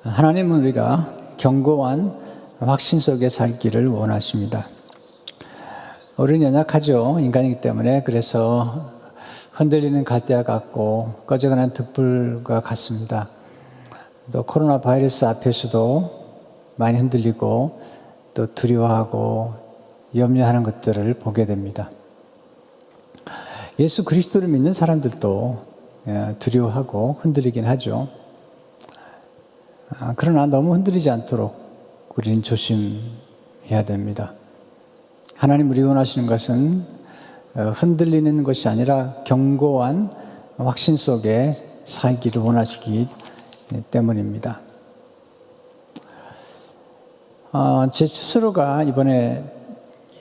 하나님은 우리가 견고한 확신 속에 살기를 원하십니다. 우리는 연약하죠. 인간이기 때문에. 그래서 흔들리는 갈대와 같고 꺼져가는 등불과 같습니다. 또 코로나 바이러스 앞에서도 많이 흔들리고 또 두려워하고 염려하는 것들을 보게 됩니다. 예수 그리스도를 믿는 사람들도 두려워하고 흔들리긴 하죠. 그러나 너무 흔들리지 않도록 우리는 조심해야 됩니다. 하나님 우리 원하시는 것은 흔들리는 것이 아니라 견고한 확신 속에 살기를 원하시기 때문입니다. 제 스스로가 이번에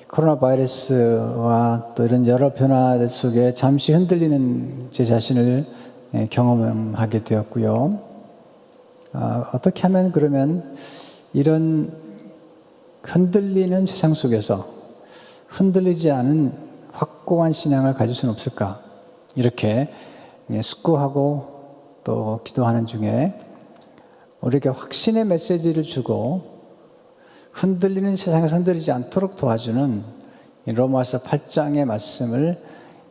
코로나 바이러스와 또 이런 여러 변화들 속에 잠시 흔들리는 제 자신을 경험하게 되었고요. 어떻게 하면 그러면 이런 흔들리는 세상 속에서 흔들리지 않은 확고한 신앙을 가질 수는 없을까? 이렇게 숙고하고 또 기도하는 중에 우리에게 확신의 메시지를 주고 흔들리는 세상에서 흔들리지 않도록 도와주는 로마서 8장의 말씀을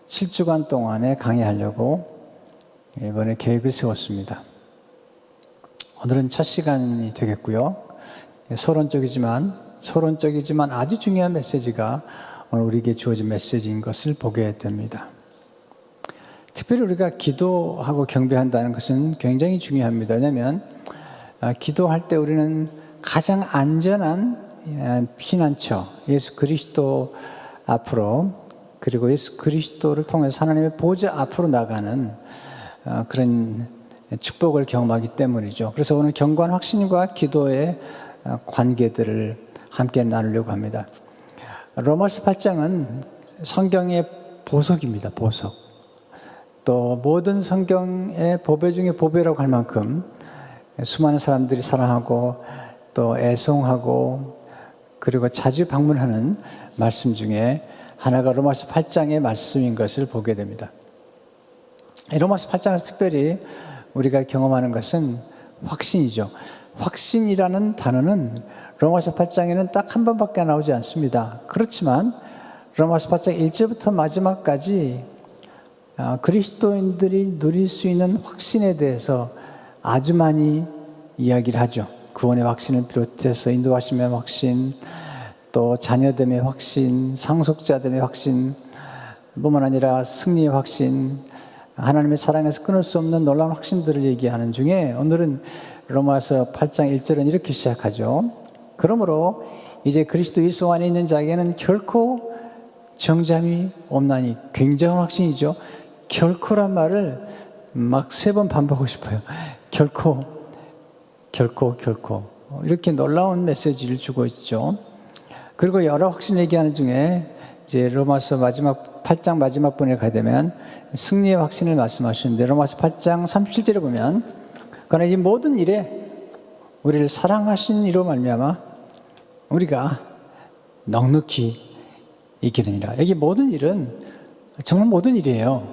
7주간 동안에 강의하려고 이번에 계획을 세웠습니다. 오늘은 첫 시간이 되겠고요. 서론적이지만 아주 중요한 메시지가 오늘 우리에게 주어진 메시지인 것을 보게 됩니다. 특별히 우리가 기도하고 경배한다는 것은 굉장히 중요합니다. 왜냐하면 기도할 때 우리는 가장 안전한 피난처, 예수 그리스도 앞으로, 그리고 예수 그리스도를 통해서 하나님의 보좌 앞으로 나가는 그런 축복을 경험하기 때문이죠. 그래서 오늘 견고한 확신과 기도의 관계들을 함께 나누려고 합니다. 로마서 8장은 성경의 보석입니다. 보석. 또 모든 성경의 보배 중에 보배라고 할 만큼 수많은 사람들이 사랑하고 또 애송하고 그리고 자주 방문하는 말씀 중에 하나가 로마서 8장의 말씀인 것을 보게 됩니다. 로마서 8장에서 특별히 우리가 경험하는 것은 확신이죠. 확신이라는 단어는 로마서 8장에는 딱 한 번밖에 나오지 않습니다. 그렇지만 로마서 8장 1절부터 마지막까지 그리스도인들이 누릴 수 있는 확신에 대해서 아주 많이 이야기를 하죠. 구원의 확신을 비롯해서 인도하심의 확신, 또 자녀됨의 확신, 상속자됨의 확신, 뿐만 아니라 승리의 확신, 하나님의 사랑에서 끊을 수 없는 놀라운 확신들을 얘기하는 중에 오늘은 로마서 8장 1절은 이렇게 시작하죠. 그러므로 이제 그리스도 예수 안에 있는 자에게는 결코 정잠이 없나니. 굉장한 확신이죠. 결코란 말을 막 3번 반복하고 싶어요. 결코 이렇게 놀라운 메시지를 주고 있죠. 그리고 여러 확신 얘기하는 중에 이제 로마서 8장 마지막 부분에 가게 되면 승리의 확신을 말씀하시는데 로마서 8장 37절에 보면 그러나 이 모든 일에 우리를 사랑하신 이로 말미암아 우리가 넉넉히 이기느니라. 여기 모든 일은 정말 모든 일이에요.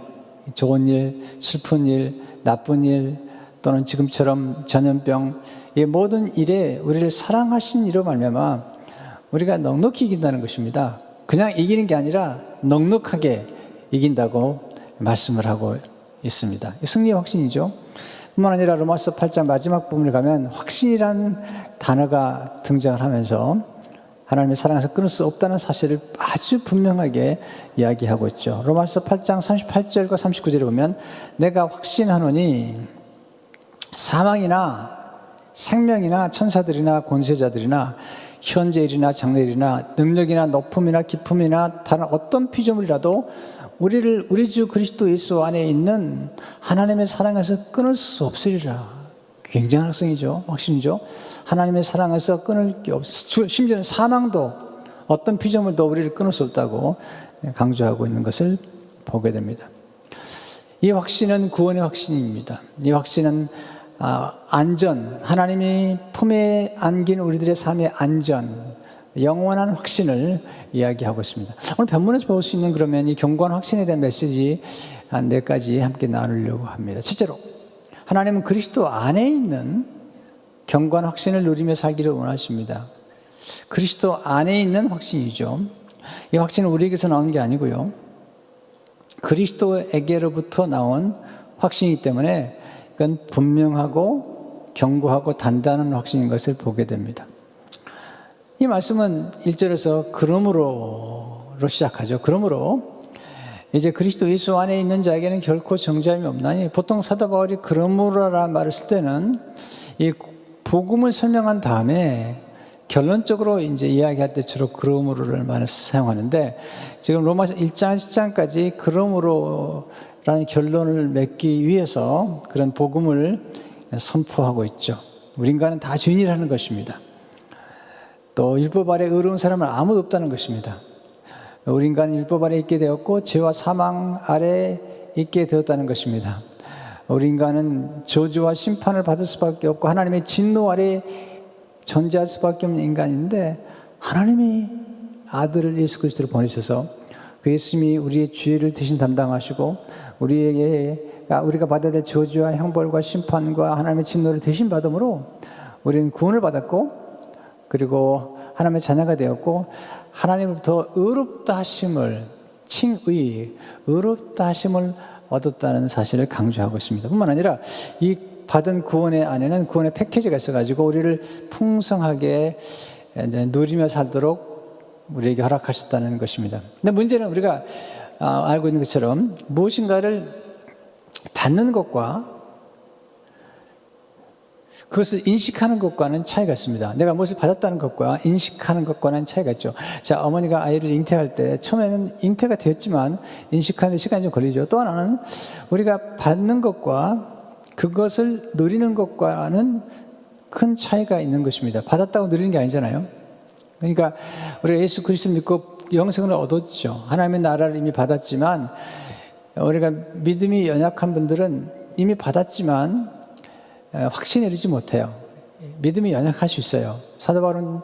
좋은 일, 슬픈 일, 나쁜 일, 또는 지금처럼 전염병, 이 모든 일에 우리를 사랑하신 이로 말미암아 우리가 넉넉히 이긴다는 것입니다. 그냥 이기는 게 아니라 넉넉하게 이긴다고 말씀을 하고 있습니다. 승리의 확신이죠. 뿐만 아니라 로마서 8장 마지막 부분에 가면 확신이라는 단어가 등장을 하면서 하나님의 사랑에서 끊을 수 없다는 사실을 아주 분명하게 이야기하고 있죠. 로마서 8장 38절과 39절에 보면 내가 확신하노니 사망이나 생명이나 천사들이나 권세자들이나 현재일이나 장래일이나 능력이나 높음이나 깊음이나 다른 어떤 피조물이라도 우리를 우리 주 그리스도 예수 안에 있는 하나님의 사랑에서 끊을 수 없으리라. 굉장한 확신이죠. 하나님의 사랑에서 끊을 게 없어. 심지어는 사망도 어떤 피조물도 우리를 끊을 수 없다고 강조하고 있는 것을 보게 됩니다. 이 확신은 구원의 확신입니다. 이 확신은 안전, 하나님이 품에 안긴 우리들의 삶의 안전, 영원한 확신을 이야기하고 있습니다. 오늘 본문에서 볼 수 있는 그러면 이 견고한 확신에 대한 메시지 한 4가지 함께 나누려고 합니다. 첫째로 하나님은 그리스도 안에 있는 견고한 확신을 누리며 살기를 원하십니다. 그리스도 안에 있는 확신이죠. 이 확신은 우리에게서 나오는 게 아니고요. 그리스도에게로부터 나온 확신이기 때문에 이건 분명하고 견고하고 단단한 확신인 것을 보게 됩니다. 이 말씀은 1절에서 그러므로로 시작하죠. 그러므로 이제 그리스도 예수 안에 있는 자에게는 결코 정죄함이 없나니, 보통 사도 바울이 그러므로라는 말을 쓸 때는 이 복음을 설명한 다음에 결론적으로 이제 이야기할 때 주로 그러므로라는 말을 사용하는데, 지금 로마서 1장 10장까지 그러므로라는 결론을 맺기 위해서 그런 복음을 선포하고 있죠. 우리 인간은 다 죄인이라는 것입니다. 또 율법 아래 의로운 사람은 아무도 없다는 것입니다. 우리 인간은 율법 아래 있게 되었고 죄와 사망 아래 있게 되었다는 것입니다. 우리 인간은 저주와 심판을 받을 수밖에 없고 하나님의 진노 아래 존재할 수밖에 없는 인간인데, 하나님이 아들을 예수 그리스도를 보내셔서 그 예수님이 우리의 죄를 대신 담당하시고 우리가 받아야 될 저주와 형벌과 심판과 하나님의 진노를 대신 받음으로 우리는 구원을 받았고, 그리고 하나님의 자녀가 되었고, 하나님으로부터 의롭다 하심을, 칭의, 의롭다 하심을 얻었다는 사실을 강조하고 있습니다. 뿐만 아니라 이 받은 구원의 안에는 구원의 패키지가 있어가지고 우리를 풍성하게 누리며 살도록 우리에게 허락하셨다는 것입니다. 근데 문제는 우리가 알고 있는 것처럼 무엇인가를 받는 것과 그것을 인식하는 것과는 차이가 있습니다. 내가 무엇을 받았다는 것과 인식하는 것과는 차이가 있죠. 자, 어머니가 아이를 잉태할 때 처음에는 잉태가 되었지만 인식하는 데 시간이 좀 걸리죠. 또 하나는 우리가 받는 것과 그것을 누리는 것과는 큰 차이가 있는 것입니다. 받았다고 누리는 게 아니잖아요. 그러니까 우리가 예수 그리스도를 믿고 영생을 얻었죠. 하나님의 나라를 이미 받았지만, 우리가 믿음이 연약한 분들은 이미 받았지만 확신에 이르지 못해요. 믿음이 연약할 수 있어요. 사도 바울은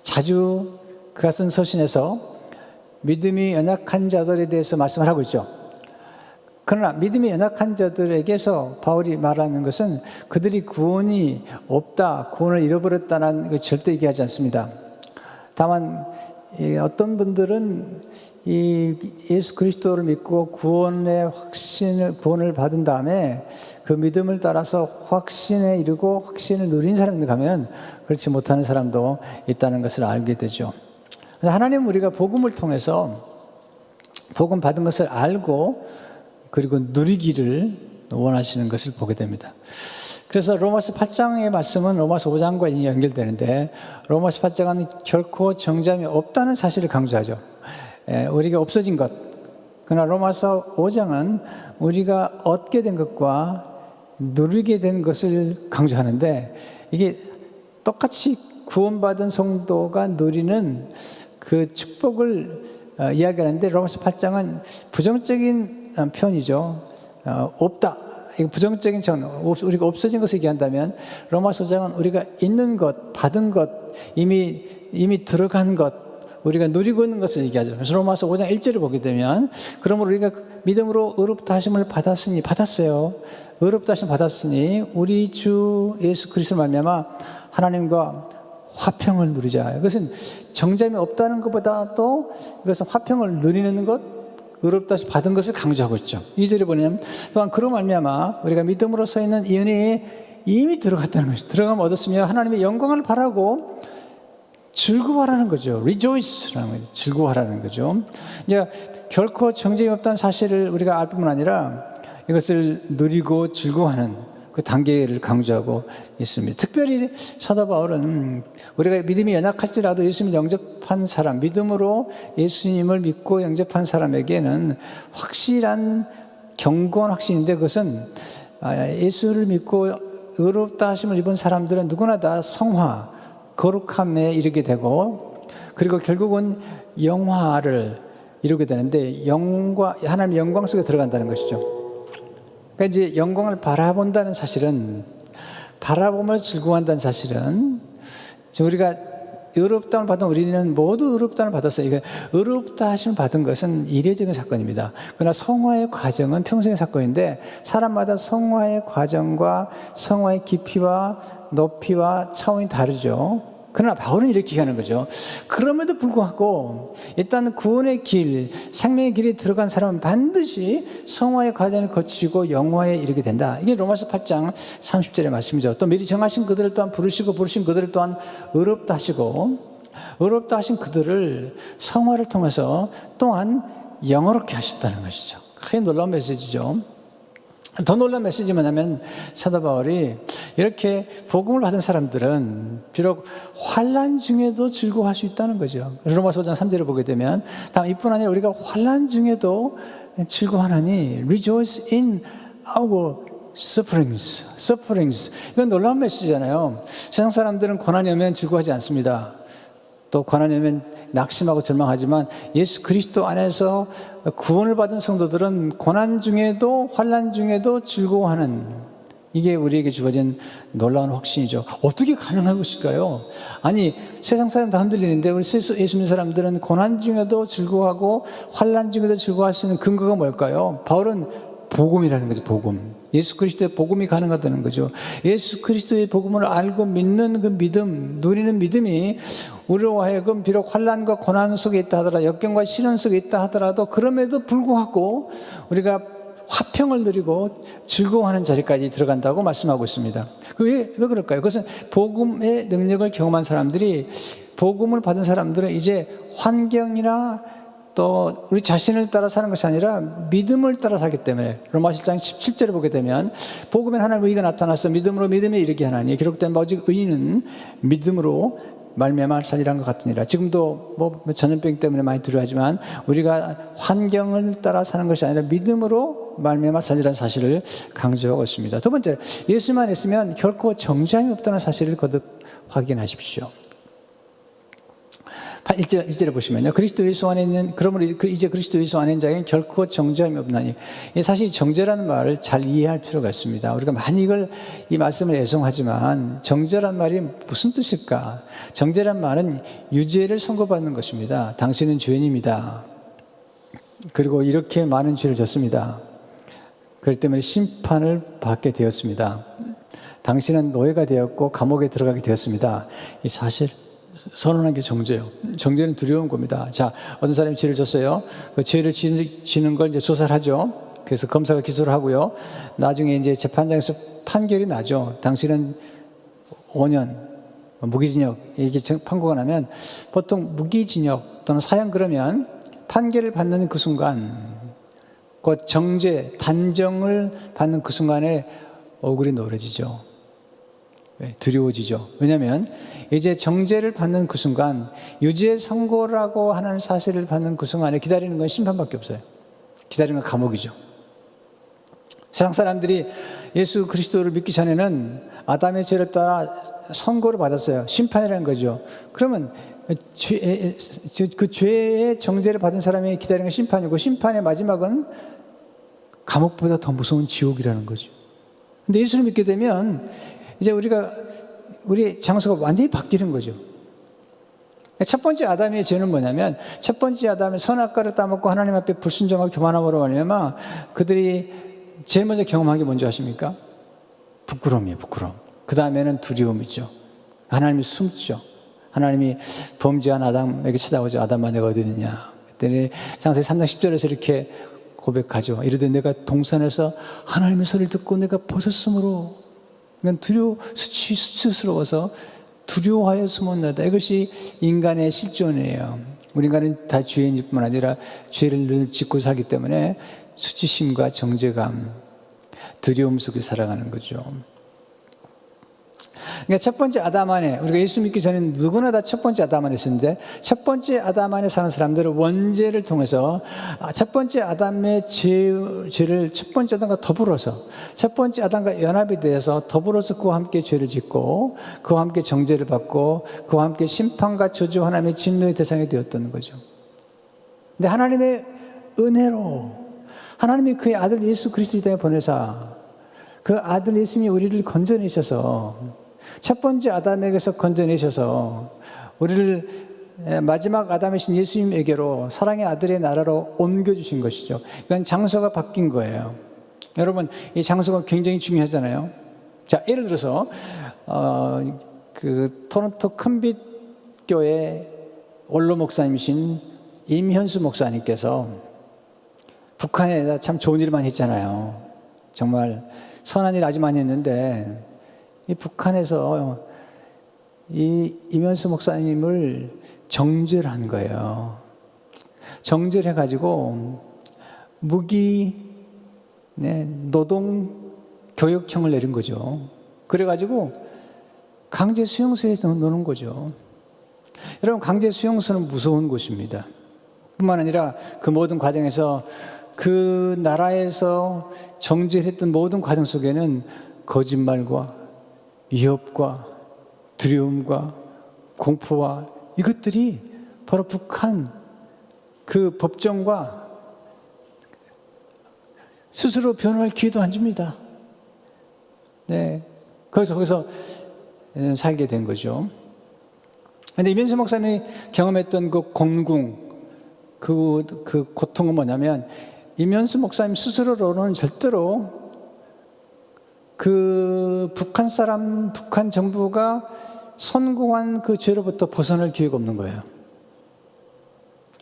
자주 그가 쓴 서신에서 믿음이 연약한 자들에 대해서 말씀을 하고 있죠. 그러나 믿음이 연약한 자들에게서 바울이 말하는 것은 그들이 구원이 없다, 구원을 잃어버렸다는 거 절대 얘기하지 않습니다. 다만 어떤 분들은 이 예수 그리스도를 믿고 구원을 받은 다음에 그 믿음을 따라서 확신에 이르고 확신을 누린 사람들 가면 그렇지 못하는 사람도 있다는 것을 알게 되죠. 하나님은 우리가 복음을 통해서 복음 받은 것을 알고 그리고 누리기를 원하시는 것을 보게 됩니다. 그래서 로마서 8장의 말씀은 로마서 5장과 연결되는데, 로마서 8장은 결코 정죄함이 없다는 사실을 강조하죠. 우리가 없어진 것. 그러나 로마서 5장은 우리가 얻게 된 것과 누리게 된 것을 강조하는데, 이게 똑같이 구원받은 성도가 누리는 그 축복을 이야기하는데, 로마서 8장은 부정적인 표현이죠. 없다. 이거 부정적인 우리가 없어진 것을 얘기한다면, 로마서 5장은 우리가 있는 것, 받은 것, 이미 들어간 것, 우리가 누리고 있는 것을 얘기하죠. 그래서 로마서 5장 1절을 보게 되면, 그러므로 우리가 믿음으로 의롭다 하심을 받았어요. 의롭다 하심 받았으니 우리 주 예수 그리스도 말미암아 하나님과 화평을 누리자. 이것은 정죄함이 없다는 것보다도 이것은 화평을 누리는 것, 의롭다 하심 받은 것을 강조하고 있죠. 2절에 보면 또한 그로 말미암아 우리가 믿음으로 서 있는 이 은혜에 이미 들어갔다는 것이죠. 들어가면 얻었으며 하나님의 영광을 바라고 즐거워하라는 거죠. Rejoice라는 거죠. 즐거워하라는 거죠. 이제 결코 정죄함이 없다는 사실을 우리가 알 뿐만 아니라 이것을 누리고 즐거워하는 그 단계를 강조하고 있습니다. 특별히 사도 바울은 우리가 믿음이 연약할지라도 예수님을 영접한 사람, 믿음으로 예수님을 믿고 영접한 사람에게는 확실한 견고한 확신인데, 그것은 예수를 믿고 의롭다 하심을 입은 사람들은 누구나 다 성화, 거룩함에 이르게 되고, 그리고 결국은 영화를 이루게 되는데, 하나님의 영광 속에 들어간다는 것이죠. 그러니까 이제 영광을 바라본다는 사실은, 바라보며 즐거워한다는 사실은, 우리가 의롭다함을 받은 우리는 모두 의롭다함을 받았어요. 이게 의롭다 하심을 받은 것은 이례적인 사건입니다. 그러나 성화의 과정은 평생의 사건인데 사람마다 성화의 과정과 성화의 깊이와 높이와 차원이 다르죠. 그러나 바울은 이렇게 얘기하는 거죠. 그럼에도 불구하고 일단 구원의 길, 생명의 길에 들어간 사람은 반드시 성화의 과정을 거치고 영화에 이르게 된다. 이게 로마서 8장 30절의 말씀이죠. 또 미리 정하신 그들을 또한 부르시고 부르신 그들을 또한 의롭다 하시고 의롭다 하신 그들을 성화를 통해서 또한 영어롭게 하셨다는 것이죠. 크게 놀라운 메시지죠. 더 놀라운 메시지는 뭐냐면 사도 바울이 이렇게 복음을 받은 사람들은 비록 환난 중에도 즐거워할 수 있다는 거죠. 로마서 5장 3절을 보게 되면 다음 이뿐 아니라 우리가 환난 중에도 즐거워하나니 rejoice in our sufferings. 이건 놀라운 메시지잖아요. 세상 사람들은 고난이 오면 즐거워하지 않습니다. 또 고난이 오면 낙심하고 절망하지만 예수 그리스도 안에서 구원을 받은 성도들은 고난 중에도 환난 중에도 즐거워하는, 이게 우리에게 주어진 놀라운 확신이죠. 어떻게 가능한 것일까요? 아니, 세상 사람 다 흔들리는데 우리 예수 믿는 사람들은 고난 중에도 즐거워하고 환난 중에도 즐거워할 수 있는 근거가 뭘까요? 바울은 복음이라는 거죠. 복음. 예수 그리스도의 복음이 가능하다는 거죠. 예수 그리스도의 복음을 알고 믿는 그 믿음, 누리는 믿음이 우리로 하여금 비록 환난과 고난 속에 있다 하더라도, 역경과 시련 속에 있다 하더라도 그럼에도 불구하고 우리가 화평을 누리고 즐거워하는 자리까지 들어간다고 말씀하고 있습니다. 왜 그럴까요? 그것은 복음의 능력을 경험한 사람들이, 복음을 받은 사람들은 이제 환경이나 또 우리 자신을 따라 사는 것이 아니라 믿음을 따라 살기 때문에 로마서 1장 17절에 보게 되면 복음엔 하나님의 의가 나타나서 믿음으로 믿음에 이르게 하나니 기록된 바 오직 의인은 믿음으로 말미암아 살리란 것 같으니라. 지금도 뭐 전염병 때문에 많이 두려워하지만 우리가 환경을 따라 사는 것이 아니라 믿음으로 말미암아 살리라는 사실을 강조하고 있습니다. 두 번째, 예수만 있으면 결코 정죄함이 없다는 사실을 거듭 확인하십시오. 1절에 보시면요. 그리스도 예수 안에 있는, 그러므로 이제 그리스도 예수 안에 있는 자에게는 결코 정죄함이 없나니. 사실 정죄라는 말을 잘 이해할 필요가 있습니다. 우리가 많이 이 말씀을 애송하지만 정죄란 말이 무슨 뜻일까? 정죄란 말은 유죄를 선고받는 것입니다. 당신은 죄인입니다. 그리고 이렇게 많은 죄를 졌습니다. 그렇기 때문에 심판을 받게 되었습니다. 당신은 노예가 되었고 감옥에 들어가게 되었습니다. 이 사실 선언한 게 정죄예요. 정죄는 두려운 겁니다. 자, 어떤 사람이 죄를 졌어요. 그 죄를 지는 걸 이제 조사를 하죠. 그래서 검사가 기소를 하고요. 나중에 이제 재판장에서 판결이 나죠. 당신은 5년 무기징역 이게 판고가 나면 보통 무기징역 또는 사형 그러면 판결을 받는 그 순간, 그 정죄 단정을 받는 그 순간에 얼굴이 노래지죠. 두려워지죠. 왜냐하면 이제 정죄를 받는 그 순간, 유죄 선고라고 하는 사실을 받는 그 순간에 기다리는 건 심판밖에 없어요. 기다리는 건 감옥이죠. 세상 사람들이 예수 그리스도를 믿기 전에는 아담의 죄를 따라 선고를 받았어요. 심판이라는 거죠. 그러면 그 죄의 정죄를 받은 사람이 기다리는 건 심판이고, 심판의 마지막은 감옥보다 더 무서운 지옥이라는 거죠. 근데 예수를 믿게 되면 이제 우리 장소가 완전히 바뀌는 거죠. 첫 번째 아담의 죄는 뭐냐면, 첫 번째 아담의 선악과를 따먹고 하나님 앞에 불순종하고 교만함으로 말미암아 그들이 제일 먼저 경험한 게 뭔지 아십니까? 부끄러움이에요. 부끄러움. 그 다음에는 두려움이죠. 하나님이 숨죠. 하나님이 범죄한 아담에게 찾아오죠. 아담아 내가 어디 있느냐. 그랬더니 창세기 3장 10절에서 이렇게 고백하죠. 이르되 내가 동산에서 하나님의 소리를 듣고 내가 벗었으므로, 그냥 수치스러워서 두려워하여 숨었나이다. 이것이 인간의 실존이에요. 우리 인간은 다 죄인일 뿐만 아니라 죄를 늘 짓고 살기 때문에 수치심과 정죄감, 두려움 속에 살아가는 거죠. 그러니까 첫 번째 아담 안에, 우리가 예수 믿기 전에는 누구나 다 첫 번째 아담 안에 있었는데, 첫 번째 아담 안에 사는 사람들은 원죄를 통해서 첫 번째 아담의 죄를 첫 번째 아담과 더불어서, 첫 번째 아담과 연합이 되어서 더불어서 그와 함께 죄를 짓고 그와 함께 정죄를 받고 그와 함께 심판과 저주, 하나님의 진노의 대상이 되었던 거죠. 근데 하나님의 은혜로 하나님이 그의 아들 예수 그리스도를 이 땅에 보내사 그 아들 예수님이 우리를 건져내셔서, 첫 번째 아담에게서 건져내셔서 우리를 마지막 아담이신 예수님에게로 사랑의 아들의 나라로 옮겨주신 것이죠. 그러니까 장소가 바뀐 거예요. 여러분, 이 장소가 굉장히 중요하잖아요. 자, 예를 들어서 그 토론토 큰빛 교회 원로 목사님이신 임현수 목사님께서 북한에 참 좋은 일을 많이 했잖아요. 정말 선한 일 아주 많이 했는데 이 북한에서 이 임현수 목사님을 정죄한 거예요. 정죄해가지고 무기 노동 교육형을 내린 거죠. 그래가지고 강제 수용소에 넣는 거죠. 여러분, 강제 수용소는 무서운 곳입니다. 뿐만 아니라 그 모든 과정에서 그 나라에서 정죄했던 모든 과정 속에는 거짓말과 위협과 두려움과 공포와 이것들이 바로 북한 그 법정과 스스로 변호할 기회도 안 줍니다. 네. 거기서 살게 된 거죠. 근데 이면수 목사님이 경험했던 그 공궁, 그 고통은 뭐냐면, 이면수 목사님 스스로로는 절대로 그 북한 사람, 북한 정부가 선고한 그 죄로부터 벗어날 기회가 없는 거예요.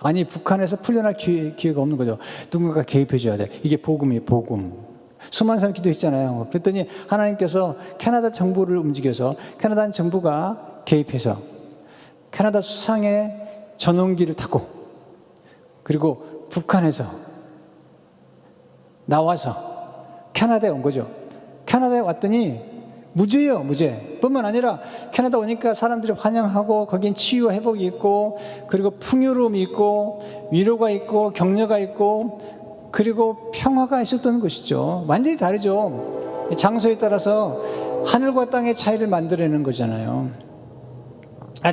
아니, 북한에서 풀려날 기회가 없는 거죠. 누군가가 개입해줘야 돼. 이게 복음이에요, 복음. 수많은 사람이 기도했잖아요. 그랬더니 하나님께서 캐나다 정부를 움직여서 캐나다 정부가 개입해서 캐나다 수상의 전용기를 타고 그리고 북한에서 나와서 캐나다에 온 거죠. 캐나다에 왔더니 무죄예요, 무죄. 뿐만 아니라 캐나다 오니까 사람들이 환영하고 거긴 치유와 회복이 있고 그리고 풍요로움이 있고 위로가 있고 격려가 있고 그리고 평화가 있었던 것이죠. 완전히 다르죠. 장소에 따라서 하늘과 땅의 차이를 만들어내는 거잖아요.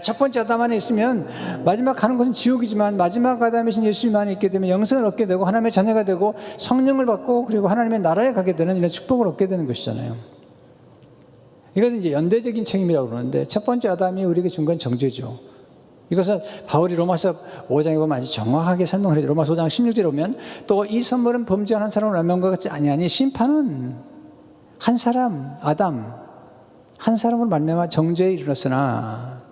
첫 번째 아담 안에 있으면 마지막 가는 곳은 지옥이지만 마지막 아담이신 예수님 안에 있게 되면 영생을 얻게 되고 하나님의 자녀가 되고 성령을 받고 그리고 하나님의 나라에 가게 되는 이런 축복을 얻게 되는 것이잖아요. 이것은 이제 연대적인 책임이라고 그러는데 첫 번째 아담이 우리에게 준 건 정죄죠. 이것은 바울이 로마서 5장에 보면 아주 정확하게 설명을 해요. 로마서 5장 16절에 보면 또 이 선물은 범죄한 한 사람을 남명과 같지 아니하니 심판은 한 사람 아담 한 사람으로 말미암아 정죄에 이르렀으나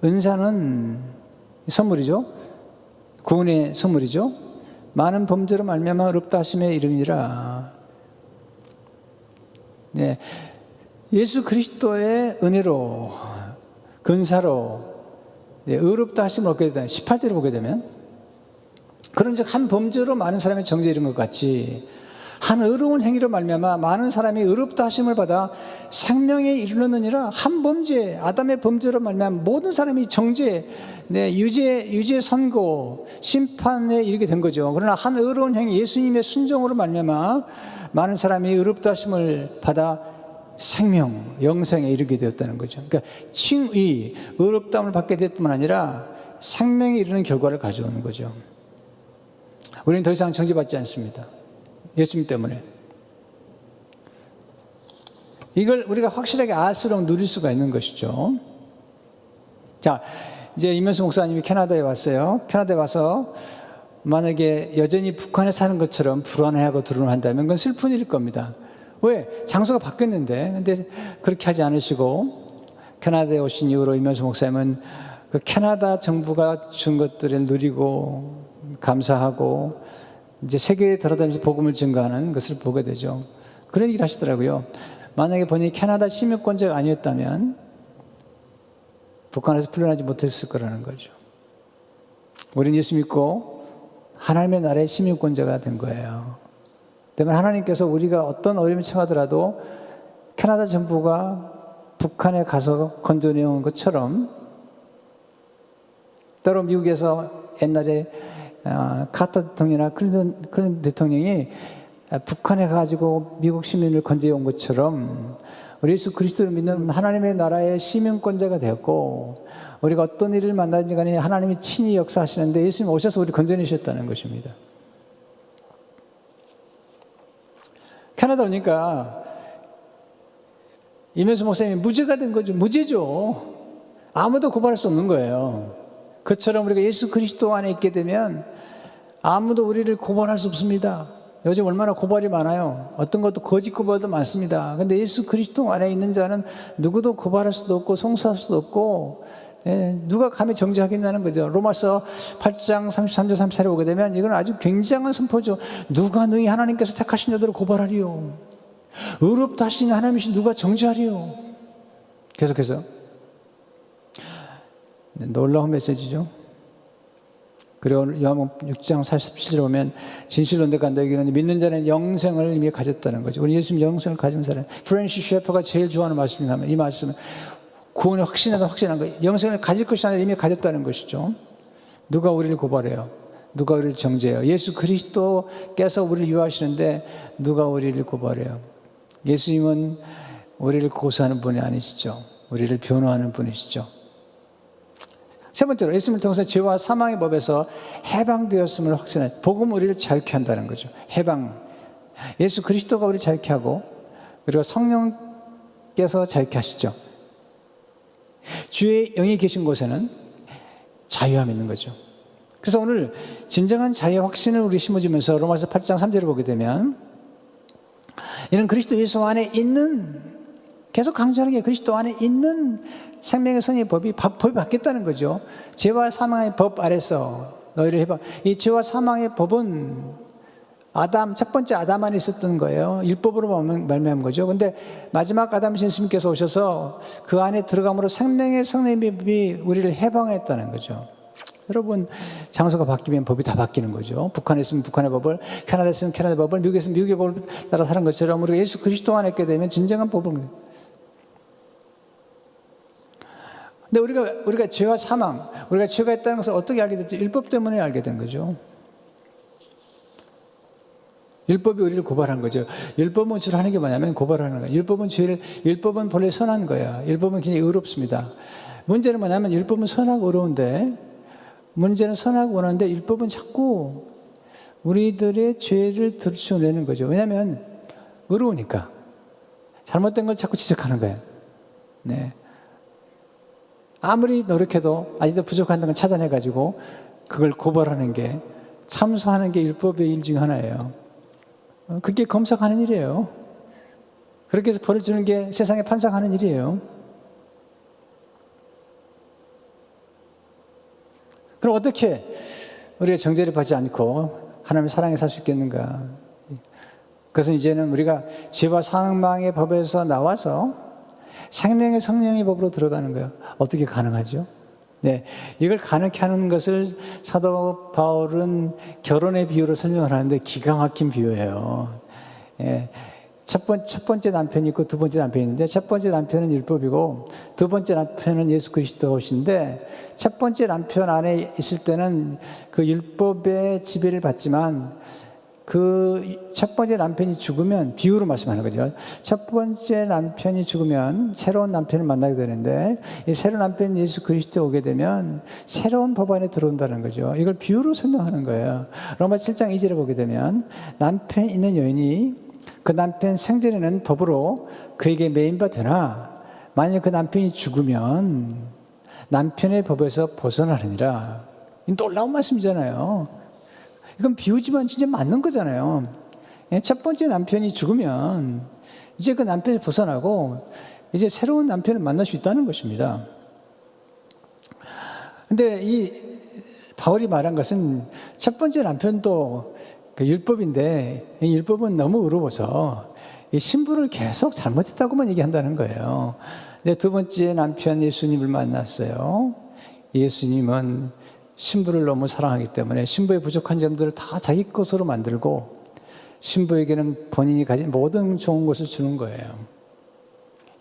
은사는 선물이죠. 구원의 선물이죠. 많은 범죄로 말미암아 의롭다 하심에 이르니라. 네. 예수 그리스도의 은혜로 근사로 의롭다 하심을 얻게 되면 18절을 보게 되면 그런즉 한 범죄로 많은 사람이 정죄에 이른 것 같이 한 의로운 행위로 말미암아 많은 사람이 의롭다 하심을 받아 생명에 이르렀느니라. 한 범죄 아담의 범죄로 말미암아 모든 사람이 정죄 유죄 선고 심판에 이르게 된 거죠. 그러나 한 의로운 행위 예수님의 순종으로 말미암아 많은 사람이 의롭다 하심을 받아 생명, 영생에 이르게 되었다는 거죠. 그러니까 칭의, 의롭다함을 받게 될 뿐만 아니라 생명에 이르는 결과를 가져오는 거죠. 우리는 더 이상 정죄받지 않습니다. 예수님 때문에. 이걸 우리가 확실하게 알수록 누릴 수가 있는 것이죠. 자, 이제 임현수 목사님이 캐나다에 왔어요. 캐나다에 와서 만약에 여전히 북한에 사는 것처럼 불안해하고 두려워한다면 그건 슬픈 일일 겁니다. 왜? 장소가 바뀌었는데. 근데 그렇게 하지 않으시고 캐나다에 오신 이후로 임현수 목사님은 그 캐나다 정부가 준 것들을 누리고 감사하고 이제 세계에 돌아다니면서 복음을 증거하는 것을 보게 되죠. 그런 얘기를 하시더라고요. 만약에 본인이 캐나다 시민권자가 아니었다면 북한에서 풀려나지 못했을 거라는 거죠. 우리는 예수 믿고 하나님의 나라의 시민권자가 된 거예요. 때문에 하나님께서 우리가 어떤 어려움이 처하더라도 캐나다 정부가 북한에 가서 건져내온 것처럼 때로 미국에서 옛날에 카터 대통령이나 클린턴 대통령이 북한에 가지고 미국 시민을 건져온 것처럼 우리 예수 그리스도를 믿는 하나님의 나라의 시민권자가 되었고 우리가 어떤 일을 만나든지 간에 하나님이 친히 역사하시는데 예수님 오셔서 우리 건져내셨다는 것입니다. 캐나다 오니까 임현수 목사님이 무죄가 된 거죠. 무죄죠. 아무도 고발할 수 없는 거예요. 그처럼 우리가 예수 그리스도 안에 있게 되면 아무도 우리를 고발할 수 없습니다. 요즘 얼마나 고발이 많아요. 어떤 것도 거짓 고발도 많습니다. 근데 예수 그리스도 안에 있는 자는 누구도 고발할 수도 없고 송사할 수도 없고, 누가 감히 정죄하겠냐는 거죠. 로마서 8장 33절 34절에 보게 되면 이건 아주 굉장한 선포죠. 누가 너희 하나님께서 택하신 자들을 고발하리요. 의롭다 하신 하나님이신 누가 정죄하리요. 계속해서 놀라운 메시지죠. 그리고 요한복음 6장 47절에 보면 진실로 내가 너에게는 믿는 자는 영생을 이미 가졌다는 거죠. 우리 예수님 영생을 가진 사람, 프랜시스 셰퍼가 제일 좋아하는 말씀입니다. 이 말씀은 구원의 확신한 거예요. 영생을 가질 것이 아니라 이미 가졌다는 것이죠. 누가 우리를 고발해요? 누가 우리를 정죄해요? 예수 그리스도께서 우리를 유하시는데 누가 우리를 고발해요? 예수님은 우리를 고소하는 분이 아니시죠. 우리를 변호하는 분이시죠. 세 번째로 예수님을 통해서 죄와 사망의 법에서 해방되었음을 확신해. 복음 우리를 자유케 한다는 거죠. 해방. 예수 그리스도가 우리를 자유케 하고 그리고 성령께서 자유케 하시죠. 주의 영이 계신 곳에는 자유함이 있는 거죠. 그래서 오늘 진정한 자유의 확신을 우리 심어주면서 로마서 8장 3절을 보게 되면 이는 그리스도 예수 안에 있는, 계속 강조하는 게 그리스도 안에 있는 생명의 선의 법이 바뀌었다는 거죠. 죄와 사망의 법 아래서 너희를 해방. 이 죄와 사망의 법은 첫 번째 아담 안에 있었던 거예요. 율법으로 말미암은 거죠. 근데 마지막 아담 예수님께서 오셔서 그 안에 들어감으로 생명의 선의 법이 우리를 해방했다는 거죠. 여러분, 장소가 바뀌면 법이 다 바뀌는 거죠. 북한에 있으면 북한의 법을, 캐나다에 있으면 캐나다의 법을, 미국에 있으면 미국의 법을 따라 사는 것처럼 우리가 예수 그리스도 안에 있게 되면 진정한 법은. 근데 우리가 죄와 사망, 우리가 죄가 있다는 것을 어떻게 알게 됐죠? 율법 때문에 알게 된 거죠. 율법이 우리를 고발한 거죠. 율법은 주로 하는 게 뭐냐면 고발하는 거예요. 율법은 본래 선한 거야. 율법은 굉장히 의롭습니다. 문제는 뭐냐면 율법은 선하고 의로운데, 문제는 선하고 의로운데 율법은 자꾸 우리들의 죄를 들추어내는 거죠. 왜냐하면 의로우니까. 잘못된 걸 자꾸 지적하는 거예요. 네. 아무리 노력해도 아직도 부족한 걸 찾아내가지고 그걸 고발하는 게, 참소하는 게 율법의 일 중 하나예요. 그게 검사하는 일이에요. 그렇게 해서 벌을 주는 게 세상에 판상하는 일이에요. 그럼 어떻게 우리가 정죄를 받지 않고 하나님의 사랑에 살 수 있겠는가? 그래서 이제는 우리가 죄와 사망의 법에서 나와서 생명의 성령의 법으로 들어가는 거예요. 어떻게 가능하죠? 네, 이걸 가능케 하는 것을 사도 바울은 결혼의 비유로 설명을 하는데 기가 막힌 비유예요. 예, 첫 번째 남편이 있고 두 번째 남편이 있는데, 첫 번째 남편은 율법이고 두 번째 남편은 예수 그리스도신데, 첫 번째 남편 안에 있을 때는 그 율법의 지배를 받지만 그 첫 번째 남편이 죽으면, 비유로 말씀하는 거죠. 첫 번째 남편이 죽으면 새로운 남편을 만나게 되는데, 이 새로운 남편 예수 그리스도 오게 되면 새로운 법 안에 들어온다는 거죠. 이걸 비유로 설명하는 거예요. 로마 7장 2절에 보게 되면 남편 있는 여인이 그 남편 생전에는 법으로 그에게 매인바 되나 만일 그 남편이 죽으면 남편의 법에서 벗어나느니라. 놀라운 말씀이잖아요. 이건 비유지만 진짜 맞는 거잖아요. 첫 번째 남편이 죽으면 이제 그 남편이 벗어나고 이제 새로운 남편을 만날 수 있다는 것입니다. 근데 이 바울이 말한 것은 첫 번째 남편도 그 율법인데, 이 율법은 너무 의로워서 이 신부를 계속 잘못했다고만 얘기한다는 거예요. 근데 두 번째 남편 예수님을 만났어요. 예수님은 신부를 너무 사랑하기 때문에 신부의 부족한 점들을 다 자기 것으로 만들고 신부에게는 본인이 가진 모든 좋은 것을 주는 거예요.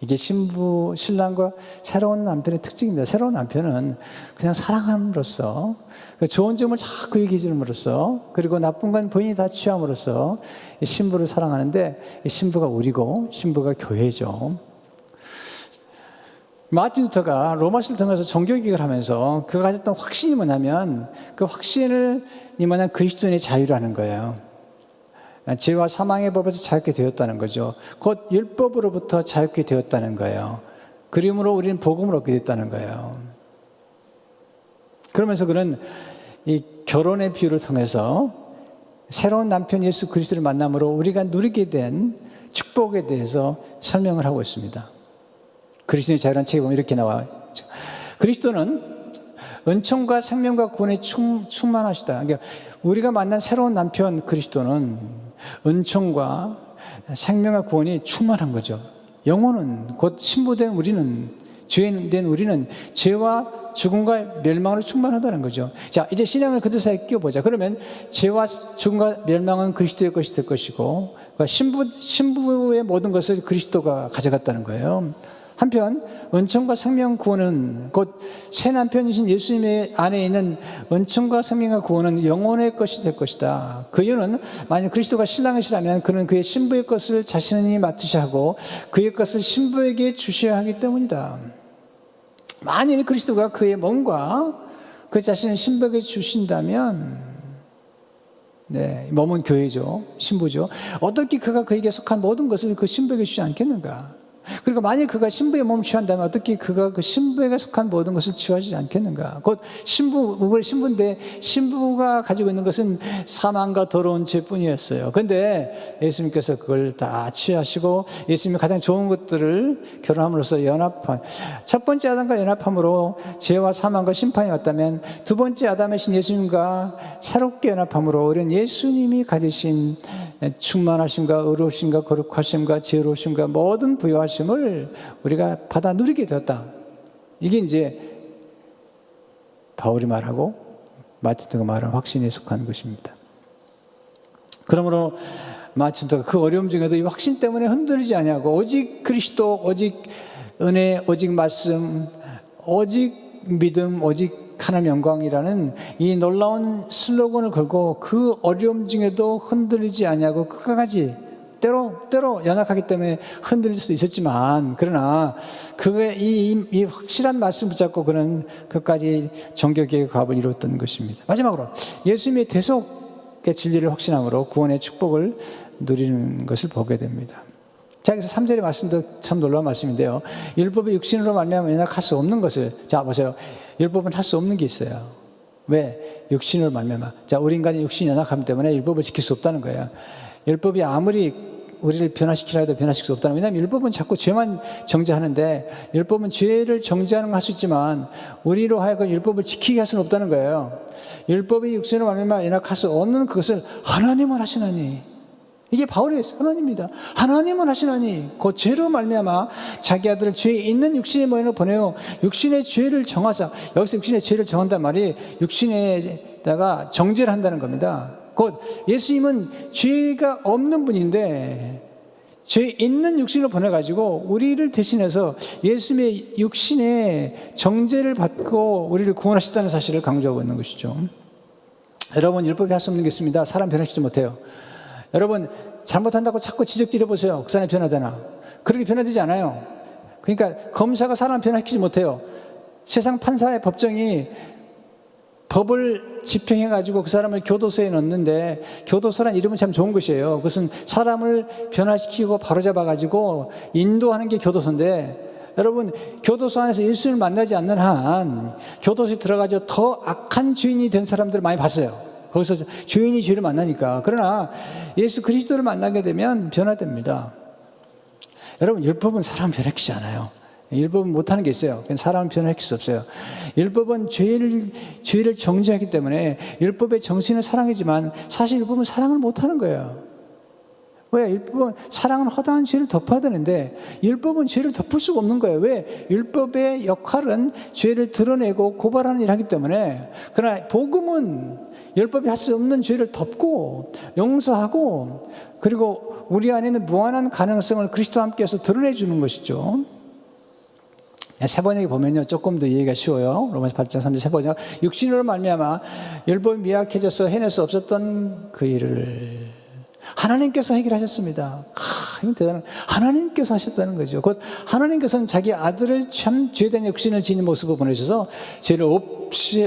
이게 신랑과 새로운 남편의 특징입니다. 새로운 남편은 그냥 사랑함으로써, 그 좋은 점을 자꾸 얘기해 줌으로써, 그리고 나쁜 건 본인이 다 취함으로써 신부를 사랑하는데, 신부가 우리고 신부가 교회죠. 마틴 루터가 로마서를 통해서 종교개혁을 하면서 그가 가졌던 확신이 뭐냐면, 그 확신을 뭐냐면 그리스도인의 자유라는 거예요. 죄와 사망의 법에서 자유케 되었다는 거죠. 곧 율법으로부터 자유케 되었다는 거예요. 그림으로 우리는 복음을 얻게 됐다는 거예요. 그러면서 그는 이 결혼의 비유를 통해서 새로운 남편 예수 그리스도를 만남으로 우리가 누리게 된 축복에 대해서 설명을 하고 있습니다. 그리스도의 자유라는 책에 보면 이렇게 나와요. 그리스도는 은총과 생명과 구원에 충만하시다. 그러니까 우리가 만난 새로운 남편 그리스도는 은총과 생명과 구원이 충만한 거죠. 영혼은 곧 신부된 우리는, 죄인된 우리는 죄와 죽음과 멸망으로 충만하다는 거죠. 자, 이제 신앙을 그 뜻에 끼워보자. 그러면 죄와 죽음과 멸망은 그리스도의 것이 될 것이고, 그러니까 신부의 모든 것을 그리스도가 가져갔다는 거예요. 한편 은총과 생명 구원은 곧 새 남편이신 예수님의 안에 있는 은총과 생명과 구원은 영혼의 것이 될 것이다. 그 이유는 만약 그리스도가 신랑이시라면 그는 그의 신부의 것을 자신이 맡으셔야 하고 그의 것을 신부에게 주셔야 하기 때문이다. 만일 그리스도가 그의 몸과 그 자신을 신부에게 주신다면, 몸은 교회죠, 신부죠. 어떻게 그가 그에게 속한 모든 것을 그 신부에게 주지 않겠는가? 그리고 만일 그가 신부의 몸을 취한다면 어떻게 그가 그 신부에게 속한 모든 것을 취하지 않겠는가? 곧 우리 신부인데 신부가 가지고 있는 것은 사망과 더러운 죄뿐이었어요. 그런데 예수님께서 그걸 다 취하시고 예수님이 가장 좋은 것들을 결혼함으로써 연합한, 첫 번째 아담과 연합함으로 죄와 사망과 심판이 왔다면 두 번째 아담이신 예수님과 새롭게 연합함으로 우리는 예수님이 가지신 충만하심과 의로우심과 거룩하심과 지혜로우심과 모든 부요하심을 우리가 받아 누리게 되었다. 이게 이제 바울이 말하고 마틴도가 말하는 확신에 속한 것입니다. 그러므로 마틴도가 그 어려움 중에도 이 확신 때문에 흔들리지 아니하고 오직 그리스도, 오직 은혜, 오직 말씀, 오직 믿음, 오직 하나님 영광이라는 이 놀라운 슬로건을 걸고 그 어려움 중에도 흔들리지 아니하고 끝까지 때로 연약하기 때문에 흔들릴 수도 있었지만, 그러나 그의 이 확실한 말씀 붙잡고 그는 끝까지 종교개혁의 과업을 이루었던 것입니다. 마지막으로 예수님의 대속의 진리를 확신함으로 구원의 축복을 누리는 것을 보게 됩니다. 자, 그래서 3절의 말씀도 참 놀라운 말씀인데요. 율법의 육신으로 말미암아 연약할 수 없는 것을, 자 보세요. 율법은 할 수 없는 게 있어요. 왜? 육신으로 말미암아. 자, 우리 인간이 육신이 연약하기 때문에 율법을 지킬 수 없다는 거예요. 율법이 아무리 우리를 변화시키려 해도 변화시킬 수 없다는 거예요. 왜냐하면 율법은 자꾸 죄만 정죄하는데, 율법은 죄를 정죄하는 걸 할 수 있지만 우리로 하여금 율법을 지키게 할 수는 없다는 거예요. 율법이 육신으로 말미암아 연약할 수 없는 그것을 하나님은 하시나니, 이게 바울의 선언입니다. 하나님은 하시나니 그 죄로 말미암아 자기 아들을 죄 있는 육신의 모양으로 보내어 육신의 죄를 정하사, 여기서 육신의 죄를 정한단 말이 육신에다가 정죄를 한다는 겁니다. 곧 예수님은 죄가 없는 분인데 죄 있는 육신을 보내가지고 우리를 대신해서 예수님의 육신의 정죄를 받고 우리를 구원하셨다는 사실을 강조하고 있는 것이죠. 여러분, 율법이 할 수 없는 게 있습니다. 사람 변화시키지 못해요. 여러분, 잘못한다고 자꾸 지적질해 보세요. 그 사람이 변화되나? 그렇게 변화되지 않아요. 그러니까 검사가 사람 변화시키지 못해요. 세상 판사의 법정이 법을 집행해가지고 그 사람을 교도소에 넣는데, 교도소란 이름은 참 좋은 것이에요. 그것은 사람을 변화시키고 바로잡아가지고 인도하는 게 교도소인데, 여러분, 교도소 안에서 예수님을 만나지 않는 한 교도소에 들어가서 더 악한 죄인이 된 사람들을 많이 봤어요. 거기서 죄인이 죄를 만나니까. 그러나 예수 그리스도를 만나게 되면 변화됩니다. 여러분, 율법은 사람 변화시키지 않아요. 율법은 못하는 게 있어요. 그냥 사람은 변화시킬 수 없어요. 율법은 죄를 정죄하기 때문에 율법의 정신은 사랑이지만 사실 율법은 사랑을 못하는 거예요. 왜? 율법은 사랑은 허다한 죄를 덮어야 되는데 율법은 죄를 덮을 수가 없는 거예요. 왜? 율법의 역할은 죄를 드러내고 고발하는 일을 하기 때문에. 그러나 복음은 율법이 할 수 없는 죄를 덮고 용서하고, 그리고 우리 안에 있는 무한한 가능성을 그리스도와 함께해서 드러내주는 것이죠. 세번역에 보면요, 조금 더 이해가 쉬워요. 로마서 8장 3절 세번역. 육신으로 말미암아 율법이 미약해져서 해낼 수 없었던 그 일을 하나님께서 해결하셨습니다. 이건 대단한, 하나님께서 하셨다는 거죠. 곧 하나님께서는 자기 아들을 참 죄된 육신을 지닌 모습으로 보내셔서 죄를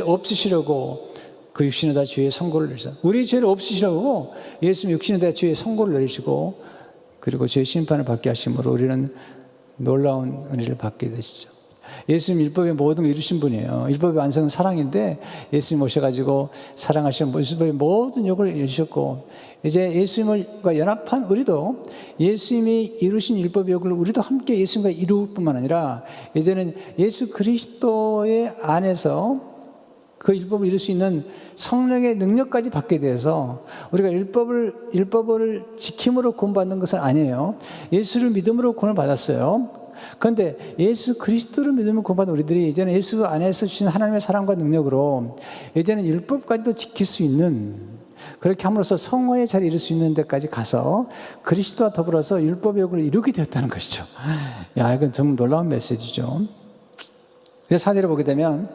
없으시려고 그 육신에다 죄의 선고를 내리셔서, 우리 죄를 없으시려고 예수님 육신에다 죄의 선고를 내리시고, 그리고 죄의 심판을 받게 하심으로 우리는 놀라운 은혜를 받게 되시죠. 예수님 율법의 모든 걸 이루신 분이에요. 율법의 완성은 사랑인데 예수님 오셔가지고 사랑하시는 율법의 모든 욕을 이루셨고, 이제 예수님과 연합한 우리도 예수님이 이루신 율법의 욕을 우리도 함께 예수님과 이룰 뿐만 아니라 이제는 예수 그리스도의 안에서 그 율법을 이룰 수 있는 성령의 능력까지 받게 돼서 우리가 율법을 지킴으로 구원받는 것은 아니에요. 예수를 믿음으로 구원을 받았어요. 그런데 예수 그리스도를 믿으면 구원받은 우리들이 이제는 예수 안에서 주신 하나님의 사랑과 능력으로 이제는 율법까지도 지킬 수 있는, 그렇게 함으로써 성화의 자리에 이룰 수 있는 데까지 가서 그리스도와 더불어서 율법의 욕을 이루게 되었다는 것이죠. 야, 이건 정말 놀라운 메시지죠. 그래서 4절을 보게 되면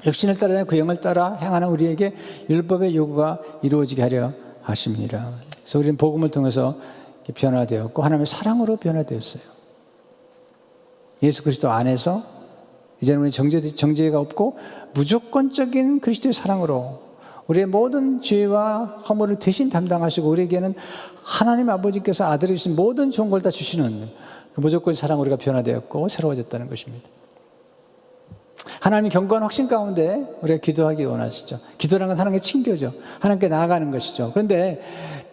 육신을 따라 그 영을 따라 행하는 우리에게 율법의 요구가 이루어지게 하려 하심이니라. 그래서 우리는 복음을 통해서 변화되었고 하나님의 사랑으로 변화되었어요. 예수 그리스도 안에서 이제는 우리 정죄가 없고 무조건적인 그리스도의 사랑으로 우리의 모든 죄와 허물을 대신 담당하시고 우리에게는 하나님 아버지께서 아들이 주신 모든 좋은 걸 다 주시는 그 무조건 사랑으로 우리가 변화되었고 새로워졌다는 것입니다. 하나님 견고한 확신 가운데 우리가 기도하기 원하시죠. 기도라는 건 하나님께 친교죠. 하나님께 나아가는 것이죠. 그런데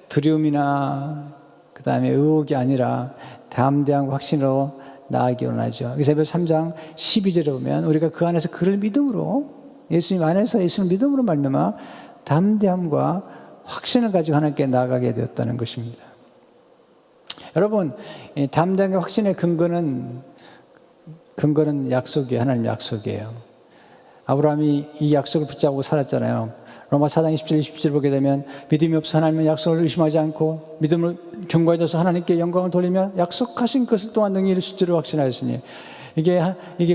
두려움이나 그 다음에 의혹이 아니라 담대한 확신으로 나아가기 원하죠. 그래서 에베소 3장 12절에 보면 우리가 그 안에서 그를 믿음으로, 예수님 안에서 예수를 믿음으로 말미암아 담대함과 확신을 가지고 하나님께 나아가게 되었다는 것입니다. 여러분, 담대함과 확신의 근거는 약속이에요. 하나님 약속이에요. 아브라함이 이 약속을 붙잡고 살았잖아요. 로마 4장 20절 20절 보게 되면 믿음이 없어 하나님의 약속을 의심하지 않고 믿음을 견고해져서 하나님께 영광을 돌리며 약속하신 것을 또한 능히 이루실 줄을 확신하였으니, 이게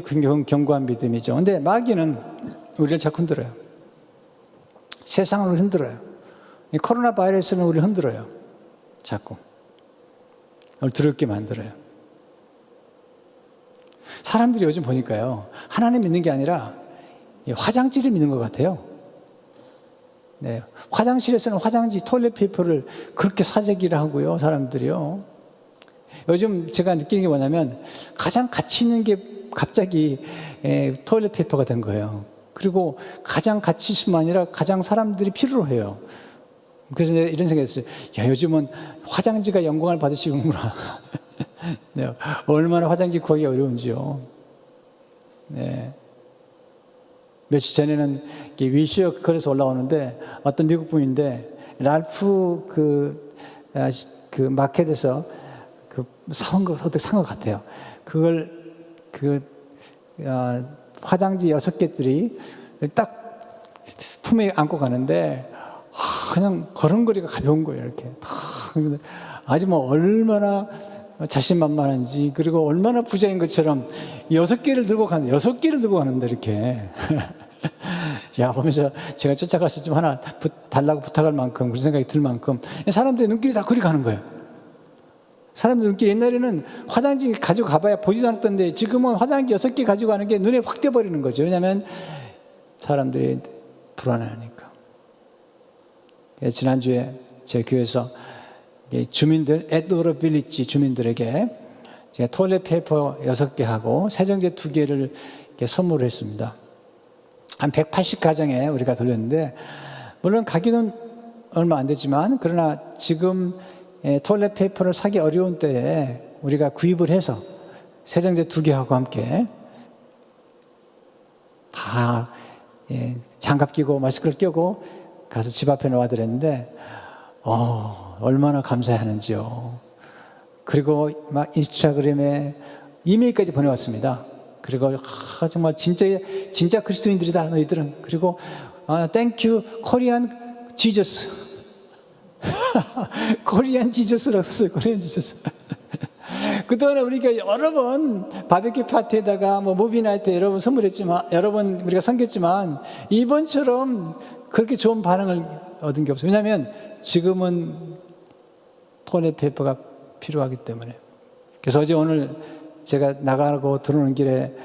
견고한 믿음이죠. 그런데 마귀는 우리를 자꾸 흔들어요. 세상을 흔들어요. 이 코로나 바이러스는 우리를 흔들어요. 자꾸 우리를 두렵게 만들어요. 사람들이 요즘 보니까요, 하나님 믿는 게 아니라 화장지를 믿는 것 같아요. 네, 화장실에서는 화장지, 토일렛페이퍼를 그렇게 사재기를 하고요, 사람들이요. 요즘 제가 느끼는 게 뭐냐면 가장 가치 있는 게 갑자기 토일렛페이퍼가 된 거예요. 그리고 가장 가치 있을 뿐만 아니라 가장 사람들이 필요로 해요. 그래서 내가 이런 생각이 했어요. 야, 요즘은 화장지가 영광을 받으시는구나. 네, 얼마나 화장지 구하기 어려운지요. 네. 며칠 전에는 위시어 걸에서 올라오는데 어떤 미국 분인데 랄프 그 마켓에서 어떻게 산 것 같아요. 그걸 화장지 6개들이 딱 품에 안고 가는데 그냥 걸음걸이가 가벼운 거예요. 이렇게 아주 뭐 얼마나 자신만만한지, 그리고 얼마나 부자인 것처럼 6개를 들고 가는데 이렇게. 야, 보면서 제가 쫓아가서 좀 하나 달라고 부탁할 만큼 그런 생각이 들 만큼 사람들의 눈길이 다 그리 가는 거예요. 사람들 눈길, 옛날에는 화장지 가지고 가봐야 보지도 않았던데 지금은 화장지 6개 가지고 가는 게 눈에 확 띄어버리는 거죠. 왜냐하면 사람들이 불안해하니까. 지난주에 제 교회에서 주민들, 에드워러 빌리지 주민들에게 제가 토일렛 페이퍼 6개 하고 세정제 2개를 선물했습니다. 한 180가정에 우리가 돌렸는데, 물론 가격은 얼마 안 되지만, 그러나 지금 토일렛 페이퍼를 사기 어려운 때에 우리가 구입을 해서 세정제 2개하고 함께 다 장갑 끼고 마스크를 끼고 가서 집 앞에 놓아드렸는데, 얼마나 감사해하는지요. 그리고 막 인스타그램에 이메일까지 보내왔습니다. 그리고 정말 진짜 그리스도인들이다 너희들은. 그리고 Thank you 코리안 지저스. 코리안 지저스라고 썼어요. 코리안 지저스. 그동안에 우리가 여러 번 바베큐 파티에다가 무비나이트 여러 번 선물했지만, 여러 번 우리가 섬겼지만 이번처럼 그렇게 좋은 반응을 얻은 게 없어요. 왜냐하면 지금은 토일렛 페이퍼가 필요하기 때문에. 그래서 어제 오늘 제가 나가고 들어오는 길에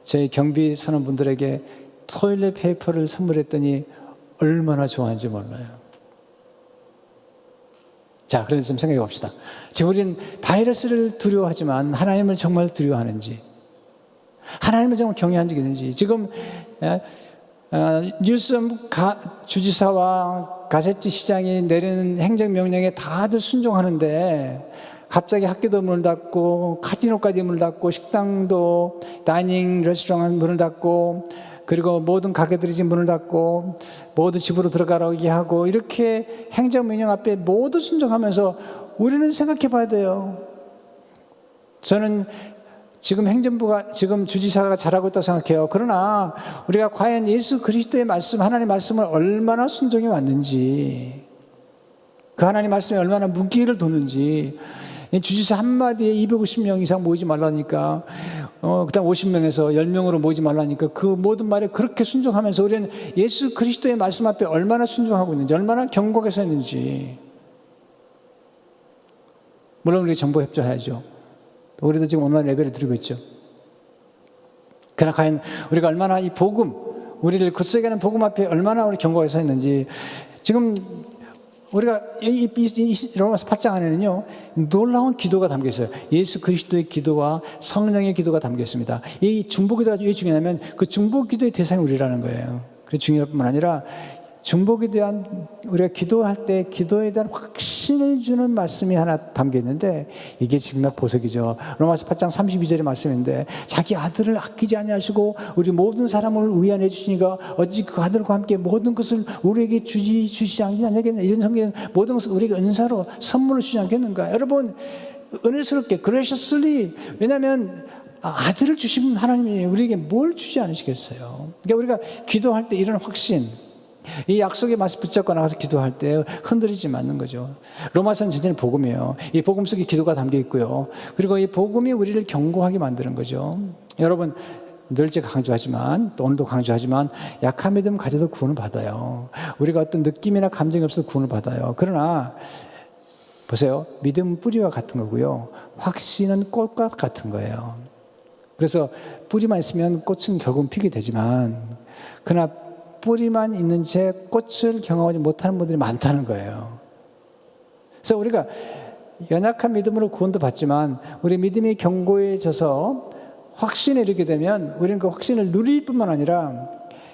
저희 경비 선원분들에게 토일렛 페이퍼를 선물했더니 얼마나 좋아하는지 몰라요. 자, 그래서 좀 생각해 봅시다. 지금 우리는 바이러스를 두려워하지만 하나님을 정말 두려워하는지, 하나님을 정말 경외하는지 있는지. 지금 뉴섬 주지사와 가세치 시장이 내리는 행정명령에 다들 순종하는데 갑자기 학교도 문을 닫고 카지노까지 문을 닫고 식당도 다이닝 레스토랑 문을 닫고 그리고 모든 가게들이 지금 문을 닫고 모두 집으로 들어가라고 얘기하고 이렇게 행정명령 앞에 모두 순종하면서 우리는 생각해 봐야 돼요. 저는 지금 행정부가, 지금 주지사가 잘하고 있다고 생각해요. 그러나 우리가 과연 예수 그리스도의 말씀, 하나님의 말씀을 얼마나 순종해 왔는지, 그 하나님의 말씀에 얼마나 무게를 뒀는지. 주지사 한마디에 250명 이상 모이지 말라니까, 그다음 50명에서 10명으로 모이지 말라니까 그 모든 말에 그렇게 순종하면서 우리는 예수 그리스도의 말씀 앞에 얼마나 순종하고 있는지, 얼마나 경고하게 서 있는지. 물론 우리가 정보 협조해야죠. 우리도 지금 온라인 예배를 드리고 있죠. 그러나 과연 우리가 얼마나 이 복음, 우리를 굳세게 하는 복음 앞에 얼마나 우리 경고하게 서 있는지. 지금 우리가 이 로마서 8장 안에는요, 놀라운 기도가 담겨 있어요. 예수 그리스도의 기도와 성령의 기도가 담겨 있습니다. 이 중보기도가 왜 중요하냐면 그 중보기도의 대상이 우리라는 거예요. 그래서 중요할 뿐만 아니라 중보기도에 대한, 우리가 기도할 때 기도에 대한 확신을 주는 말씀이 하나 담겨 있는데 이게 정말 보석이죠. 로마서 8장 32절의 말씀인데 자기 아들을 아끼지 아니하시고 우리 모든 사람을 위안해 주시니까 어찌 그 아들과 함께 모든 것을 우리에게 주시지 않겠냐. 이런 성경은 모든 것을 우리에게 은사로 선물을 주지 않겠는가. 여러분, 은혜스럽게 graciously, 왜냐하면 아들을 주신 하나님이 우리에게 뭘 주지 않으시겠어요. 그러니까 우리가 기도할 때 이런 확신, 이 약속의 맛을 붙잡고 나가서 기도할 때 흔들리지 않는 거죠. 로마서는 전체는 복음이에요. 이 복음 속에 기도가 담겨 있고요. 그리고 이 복음이 우리를 경고하게 만드는 거죠. 여러분, 늘 제가 강조하지만, 또 오늘도 강조하지만 약한 믿음 가져도 구원을 받아요. 우리가 어떤 느낌이나 감정이 없어도 구원을 받아요. 그러나 보세요. 믿음은 뿌리와 같은 거고요. 확신은 꽃과 같은 거예요. 그래서 뿌리만 있으면 꽃은 결국은 피게 되지만, 그러나 뿌리만 있는 채 꽃을 경험하지 못하는 분들이 많다는 거예요. 그래서 우리가 연약한 믿음으로 구원도 받지만 우리 믿음이 견고해져서 확신에 이르게 되면 우리는 그 확신을 누릴 뿐만 아니라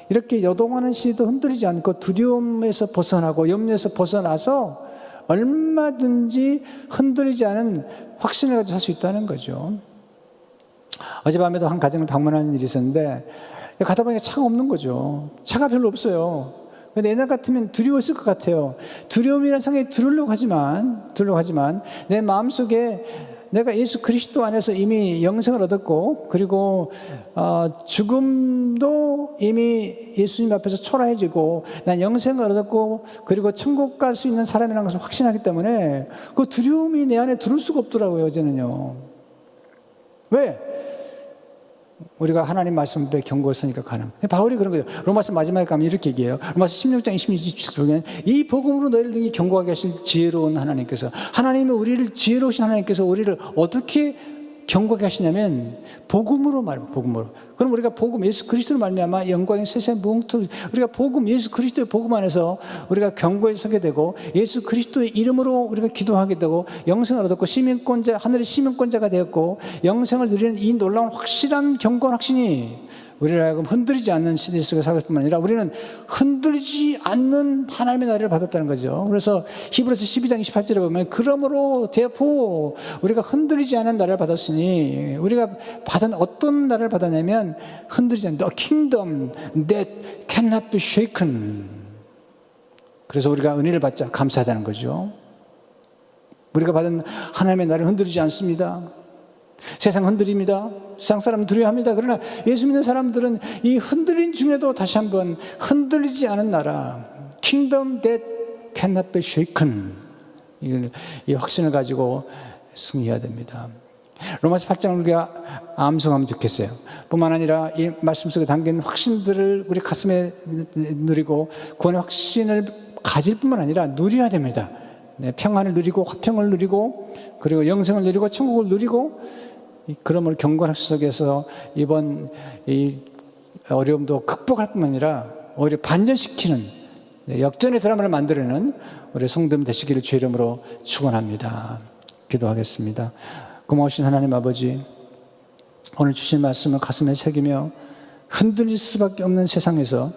이렇게 여동하는 시도 흔들리지 않고 두려움에서 벗어나고 염려에서 벗어나서 얼마든지 흔들리지 않은 확신을 가지고 살 수 있다는 거죠. 어젯밤에도 한 가정을 방문하는 일이 있었는데 가다 보니까 차가 없는 거죠. 차가 별로 없어요. 근데 옛날 같으면 두려웠을 것 같아요. 두려움이라는 생각이 들으려고 하지만 내 마음속에 내가 예수 그리스도 안에서 이미 영생을 얻었고, 그리고 죽음도 이미 예수님 앞에서 초라해지고 난 영생을 얻었고 그리고 천국 갈 수 있는 사람이라는 것을 확신하기 때문에 그 두려움이 내 안에 들을 수가 없더라고요. 어제는요. 왜? 우리가 하나님 말씀 앞에 경고를 쓰니까 가능. 바울이 그런 거죠. 로마서 마지막에 가면 이렇게 얘기해요. 로마서 16장 26절에 이 복음으로 너희를 등에 경고하게 하실 지혜로운 하나님께서, 하나님은 우리를 지혜로우신 하나님께서 우리를 어떻게 경고하게 하시냐면 복음으로 말해요. 복음으로. 그럼 우리가 복음 예수 그리스도를 말미암아 영광의 세세 무궁토, 우리가 복음 예수 그리스도의 복음 안에서 우리가 경고에 서게 되고 예수 그리스도의 이름으로 우리가 기도하게 되고 영생을 얻었고 시민권자, 하늘의 시민권자가 되었고 영생을 누리는 이 놀라운 확실한 경고한 확신이 우리를 하여금 흔들리지 않는 시대 속에 살을 뿐만 아니라 우리는 흔들리지 않는 하나님의 나라를 받았다는 거죠. 그래서 히브리서 12장 28절에 보면 그러므로 therefore 우리가 흔들리지 않은 나라를 받았으니, 우리가 받은 어떤 나라를 받았냐면 흔들리지 않는 the kingdom that cannot be shaken. 그래서 우리가 은혜를 받자 감사하다는 거죠. 우리가 받은 하나님의 나라를 흔들리지 않습니다. 세상 흔들립니다. 세상 사람 두려워합니다. 그러나 예수 믿는 사람들은 이 흔들린 중에도 다시 한번 흔들리지 않은 나라, Kingdom that cannot be shaken, 이 확신을 가지고 승리해야 됩니다. 로마서 8장을 우리가 암송하면 좋겠어요. 뿐만 아니라 이 말씀 속에 담긴 확신들을 우리 가슴에 누리고 구원의 확신을 가질 뿐만 아니라 누려야 됩니다. 네, 평안을 누리고 화평을 누리고 그리고 영생을 누리고 천국을 누리고, 그러므로 경건학 속에서 이번 이 어려움도 극복할 뿐만 아니라 오히려 반전시키는 역전의 드라마를 만들어내는 우리 성도님 되시기를 주의 이름으로 축원합니다. 기도하겠습니다. 고마우신 하나님 아버지, 오늘 주신 말씀을 가슴에 새기며 흔들릴 수밖에 없는 세상에서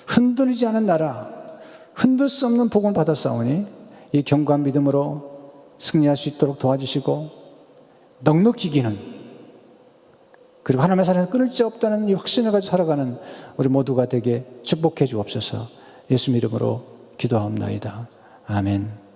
흔들리지 않은 나라, 흔들 수 없는 복음을 받았사오니 이 견고한 믿음으로 승리할 수 있도록 도와주시고 넉넉히 이기는, 그리고 하나님의 사랑에서 끊을 수 없다는 이 확신을 가지고 살아가는 우리 모두가 되게 축복해 주옵소서. 예수 이름으로 기도하옵나이다. 아멘.